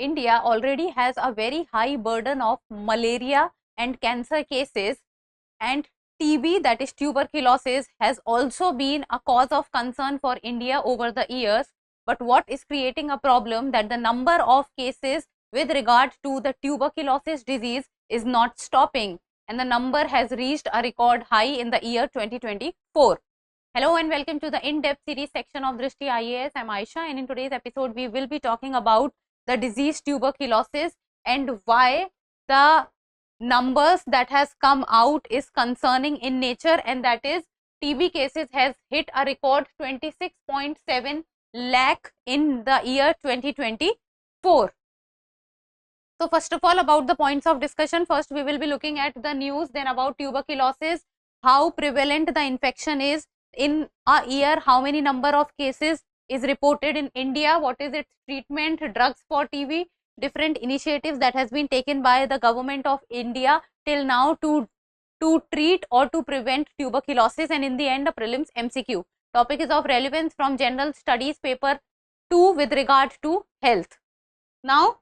India already has a very high burden of malaria and cancer cases, and TB, that is tuberculosis, has also been a cause of concern for India over the years. But what is creating a problem, that the number of cases with regard to the tuberculosis disease is not stopping, and the number has reached a record high in the year 2024. Hello and welcome to the in-depth series section of Drishti IAS. I'm Aisha, and in today's episode we will be talking about the disease tuberculosis and why the numbers that has come out is concerning in nature, and that is TB cases has hit a record 26.7 lakh in the year 2024. So first of all, about the points of discussion, first we will be looking at the news, then about tuberculosis, how prevalent the infection is in a year, how many number of cases is reported in India, what is its treatment, drugs for TB, different initiatives that has been taken by the government of India till now to treat or to prevent tuberculosis, and in the end a prelims MCQ. Topic is of relevance from General Studies paper 2 with regard to health. Now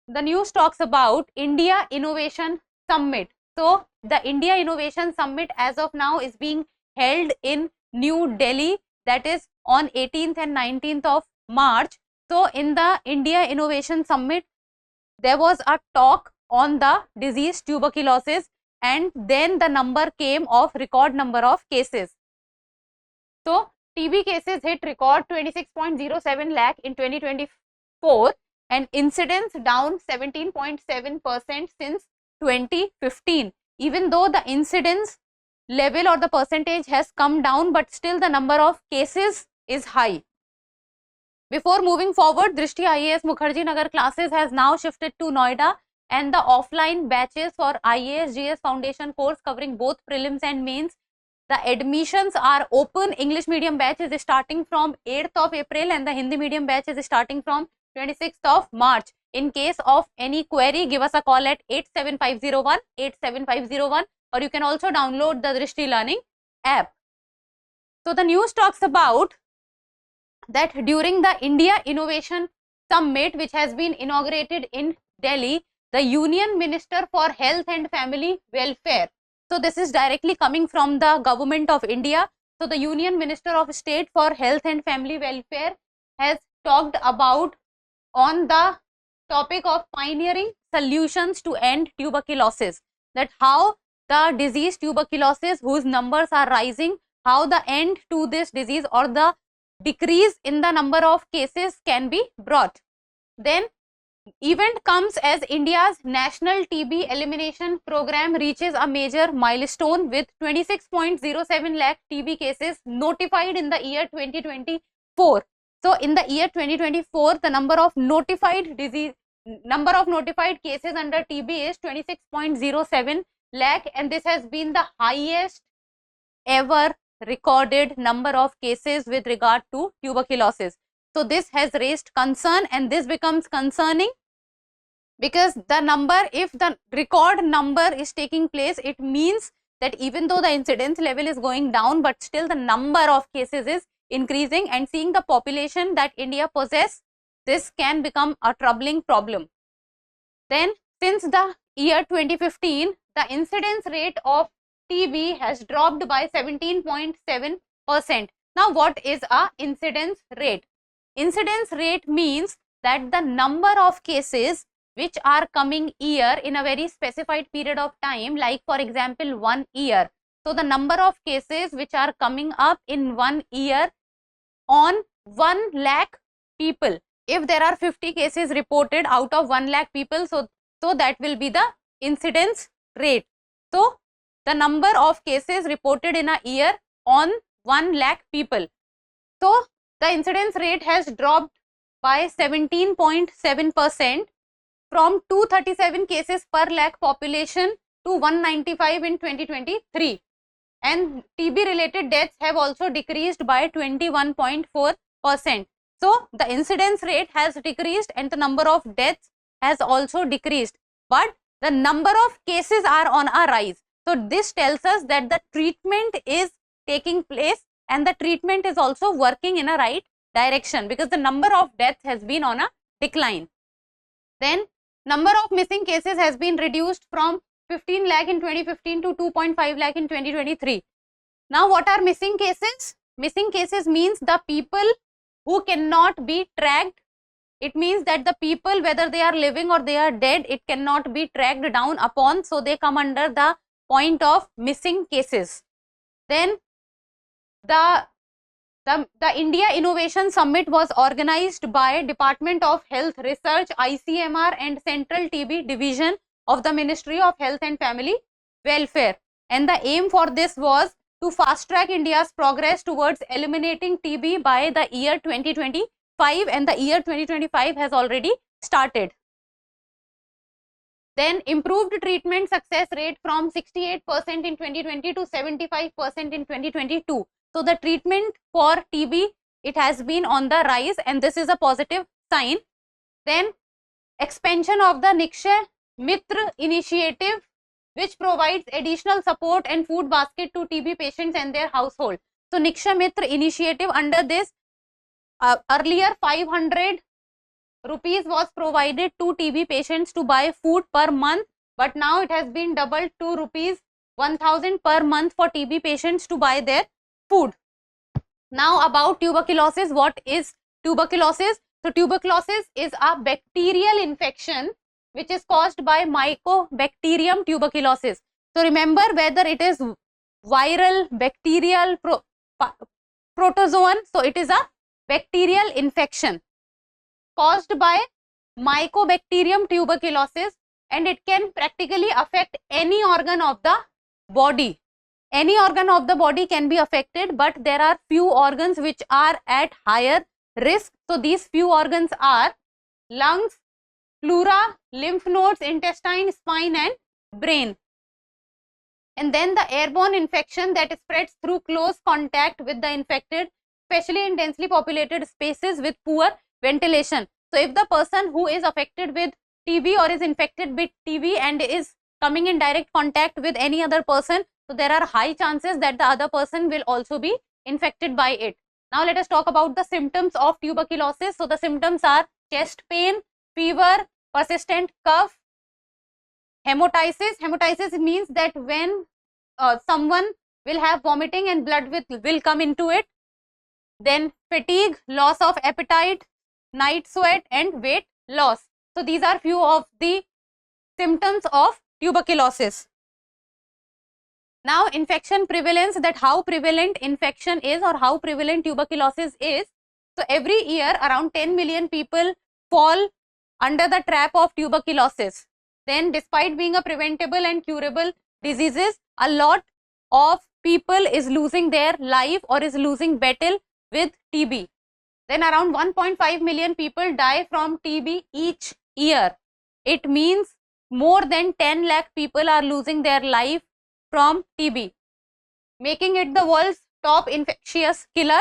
the news talks about India Innovation Summit. So the India Innovation Summit as of now is being held in New Delhi, that is on 18th and 19th of March. So in the India Innovation Summit, there was a talk on the disease tuberculosis, and then the number came of record number of cases. So TB cases hit record 26.07 lakh in 2024 and incidence down 17.7% since 2015. Even though the incidence level or the percentage has come down, but still the number of cases is high. Before moving forward, Drishti IAS Mukherjee Nagar classes has now shifted to Noida, and the offline batches for IAS GS Foundation course covering both prelims and mains, the admissions are open. English medium batch is starting from 8th of April and the Hindi medium batch is starting from 26th of March. In case of any query, give us a call at 87501, or you can also download the Drishti Learning app. So the news talks about that during the India Innovation Summit, which has been inaugurated in Delhi, the Union Minister for Health and Family Welfare. So this is directly coming from the government of India. So the Union Minister of State for Health and Family Welfare has talked about on the topic of pioneering solutions to end tuberculosis, that how the disease tuberculosis, whose numbers are rising, how the end to this disease or the decrease in the number of cases can be brought. Then event comes as India's national TB elimination program reaches a major milestone with 26.07 lakh TB cases notified in the year 2024. So in the year 2024, the number of notified cases under TB is 26.07 lakh, and this has been the highest ever recorded number of cases with regard to tuberculosis. So this has raised concern, and this becomes concerning because the number, if the record number is taking place, it means that even though the incidence level is going down, but still the number of cases is increasing, and seeing the population that India possesses, this can become a troubling problem. Then since the year 2015, the incidence rate of TB has dropped by 17.7%. Now what is a incidence rate? Incidence rate means that the number of cases which are coming year in a very specified period of time, like for example 1 year. So the number of cases which are coming up in 1 year on 1 lakh people. If there are 50 cases reported out of 1 lakh people, so that will be the incidence rate. So the number of cases reported in a year on 1 lakh people. So the incidence rate has dropped by 17.7% from 237 cases per lakh population to 195 in 2023, and TB related deaths have also decreased by 21.4%. So the incidence rate has decreased and the number of deaths has also decreased, but the number of cases are on a rise. So this tells us that the treatment is taking place and the treatment is also working in a right direction, because the number of deaths has been on a decline. Then number of missing cases has been reduced from 15 lakh in 2015 to 2.5 lakh in 2023. Now what are missing cases? Missing cases means the people who cannot be tracked. It means that the people, whether they are living or they are dead, it cannot be tracked down upon, so they come under the point of missing cases. Then the India Innovation Summit was organized by Department of Health Research, ICMR, and Central TB Division of the Ministry of Health and Family Welfare. And the aim for this was to fast track India's progress towards eliminating TB by the year 2025, and the year 2025 has already started. Then improved treatment success rate from 68% in 2020 to 75% in 2022. So the treatment for TB, it has been on the rise, and this is a positive sign. Then expansion of the Nikshay Mitra initiative, which provides additional support and food basket to TB patients and their household. So Nikshay Mitra initiative, under this earlier 500 rupees was provided to TB patients to buy food per month, but now it has been doubled to rupees 1000 per month for TB patients to buy their food. Now about tuberculosis. What is tuberculosis? So tuberculosis is a bacterial infection which is caused by Mycobacterium tuberculosis. So remember, whether it is viral, bacterial, protozoan, so it is a bacterial infection caused by Mycobacterium tuberculosis, and it can practically affect any organ of the body. Any organ of the body can be affected, but there are few organs which are at higher risk. So these few organs are lungs, pleura, lymph nodes, intestine, spine, and brain. And then the airborne infection that spreads through close contact with the infected, especially in densely populated spaces with poor ventilation. So if the person who is affected with TB or is infected with TB and is coming in direct contact with any other person, so there are high chances that the other person will also be infected by it. Now let us talk about the symptoms of tuberculosis. So the symptoms are chest pain, fever, persistent cough, hemoptysis. Hemoptysis means that when someone will have vomiting and blood will come into it. Then fatigue, loss of appetite, night sweat, and weight loss. So these are few of the symptoms of tuberculosis. Now infection prevalence, that how prevalent infection is or how prevalent tuberculosis is. So every year around 10 million people fall under the trap of tuberculosis. Then despite being a preventable and curable diseases, a lot of people is losing their life or is losing battle with TB. Then around 1.5 million people die from TB each year. It means more than 10 lakh people are losing their life from TB, making it the world's top infectious killer.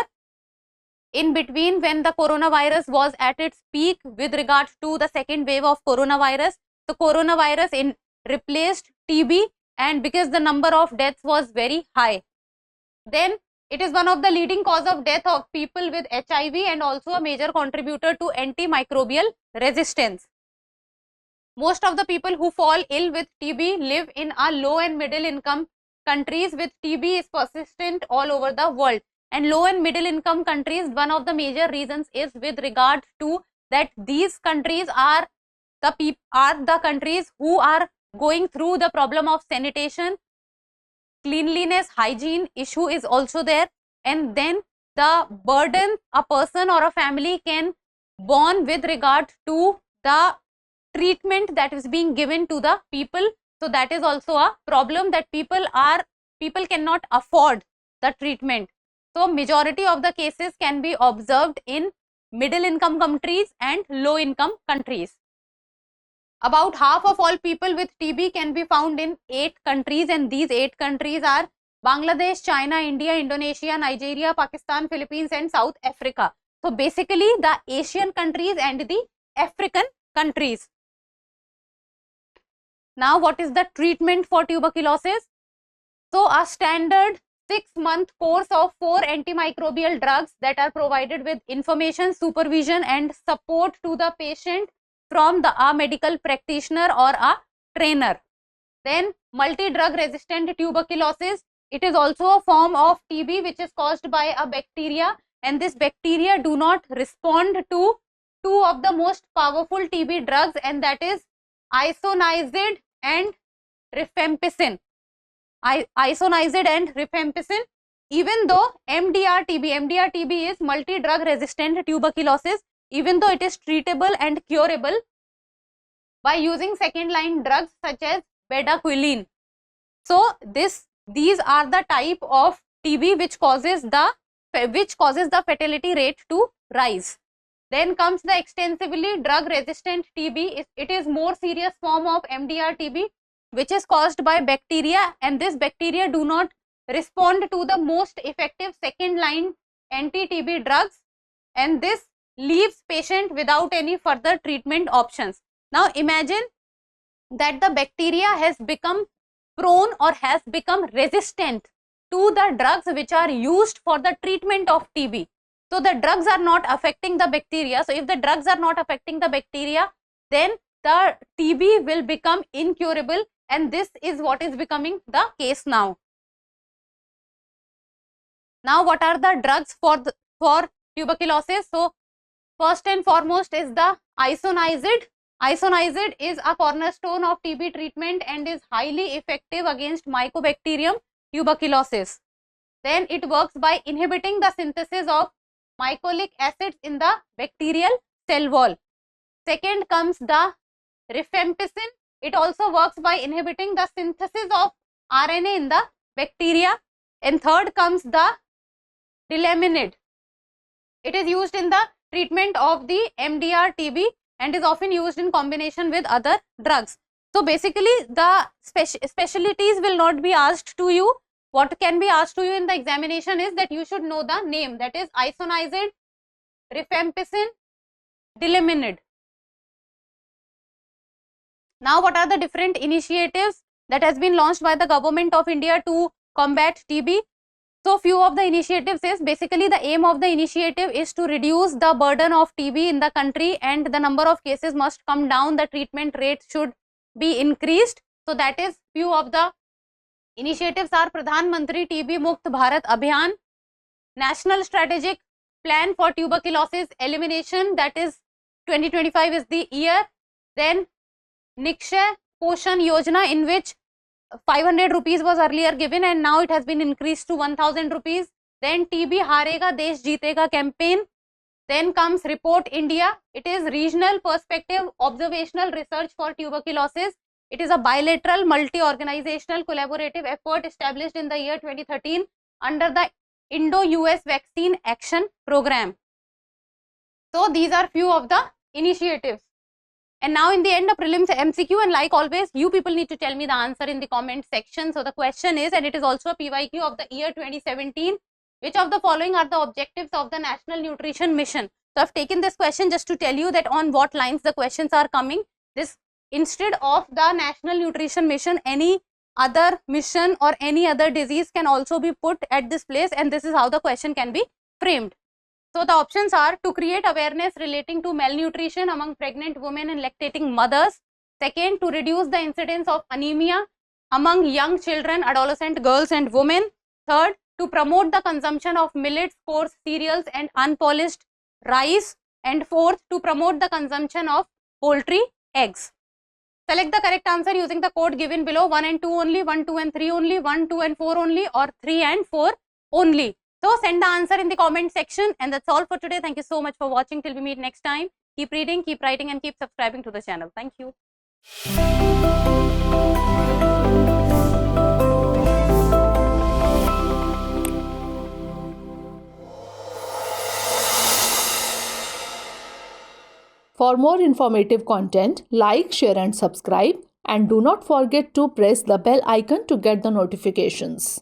In between, when the coronavirus was at its peak with regard to the second wave of coronavirus, the coronavirus replaced TB, and because the number of deaths was very high. Then it is one of the leading cause of death of people with HIV and also a major contributor to antimicrobial resistance. Most of the people who fall ill with TB live in a low and middle income countries with TB is persistent all over the world. And low and middle income countries, one of the major reasons is with regard to that these countries are the countries who are going through the problem of sanitation, cleanliness, hygiene issue is also there, and then the burden a person or a family can bear with regard to the treatment that is being given to the people. So that is also a problem, that people cannot afford the treatment. So majority of the cases can be observed in middle income countries and low income countries. About half of all people with TB can be found in 8 countries, and these 8 countries are Bangladesh, China, India, Indonesia, Nigeria, Pakistan, Philippines, and South Africa. So basically the Asian countries and the African countries. Now what is the treatment for tuberculosis? So a standard 6-month course of 4 antimicrobial drugs that are provided with information, supervision, and support to the patient from a medical practitioner or a trainer. Then multi-drug resistant tuberculosis. It is also a form of TB which is caused by a bacteria, and this bacteria do not respond to two of the most powerful TB drugs, and that is isoniazid and rifampicin. Isoniazid and rifampicin. Even though MDR-TB is multi-drug resistant tuberculosis, even though it is treatable and curable by using second line drugs such as bedaquiline. So these are the type of TB which causes the fatality rate to rise. Then comes the extensively drug resistant TB. It is more serious form of MDR-TB which is caused by bacteria, and this bacteria do not respond to the most effective second line anti-TB drugs, and this leaves patient without any further treatment options. Now imagine that the bacteria has become prone or has become resistant to the drugs which are used for the treatment of TB. So the drugs are not affecting the bacteria. So if the drugs are not affecting the bacteria, then the TB will become incurable, and this is what is becoming the case now. Now what are the drugs for tuberculosis? So first and foremost is the isoniazid. Isoniazid is a cornerstone of TB treatment and is highly effective against Mycobacterium tuberculosis. Then it works by inhibiting the synthesis of mycolic acids in the bacterial cell wall. Second comes the rifampicin. It also works by inhibiting the synthesis of RNA in the bacteria. And third comes the delaminid. It is used in the treatment of the MDR-TB and is often used in combination with other drugs. So basically the specialties will not be asked to you. What can be asked to you in the examination is that you should know the name, that is isoniazid, rifampicin, delaminid. Now what are the different initiatives that has been launched by the government of India to combat TB? So few of the initiatives is basically the aim of the initiative is to reduce the burden of TB in the country, and the number of cases must come down, the treatment rate should be increased. So that is few of the initiatives are Pradhan Mantri TB Mukt Bharat Abhiyan, National Strategic Plan for Tuberculosis Elimination, that is 2025 is the year. Then Nikshay Poshan Yojana, in which 500 rupees was earlier given and now it has been increased to 1000 rupees. Then TB Harega Desh Jeetega campaign. Then comes Report India. It is regional perspective observational research for tuberculosis. It is a bilateral multi-organizational collaborative effort established in the year 2013 under the Indo-US Vaccine Action Program. So these are few of the initiatives. And now in the end of prelims MCQ, and like always you people need to tell me the answer in the comment section. So the question is, and it is also a PYQ of the year 2017, which of the following are the objectives of the National Nutrition Mission? So I've taken this question just to tell you that on what lines the questions are coming. This instead of the National Nutrition Mission, any other mission or any other disease can also be put at this place, and this is how the question can be framed. So the options are to create awareness relating to malnutrition among pregnant women and lactating mothers. Second, to reduce the incidence of anemia among young children, adolescent girls and women. Third, to promote the consumption of millets, coarse cereals and unpolished rice. And fourth, to promote the consumption of poultry eggs. Select the correct answer using the code given below: 1 and 2 only, 1, 2 and 3 only, 1, 2 and 4 only, or 3 and 4 only. So send the answer in the comment section, and that's all for today. Thank you so much for watching. Till we meet next time, keep reading, keep writing and keep subscribing to the channel. Thank you. For more informative content, like, share and subscribe, and do not forget to press the bell icon to get the notifications.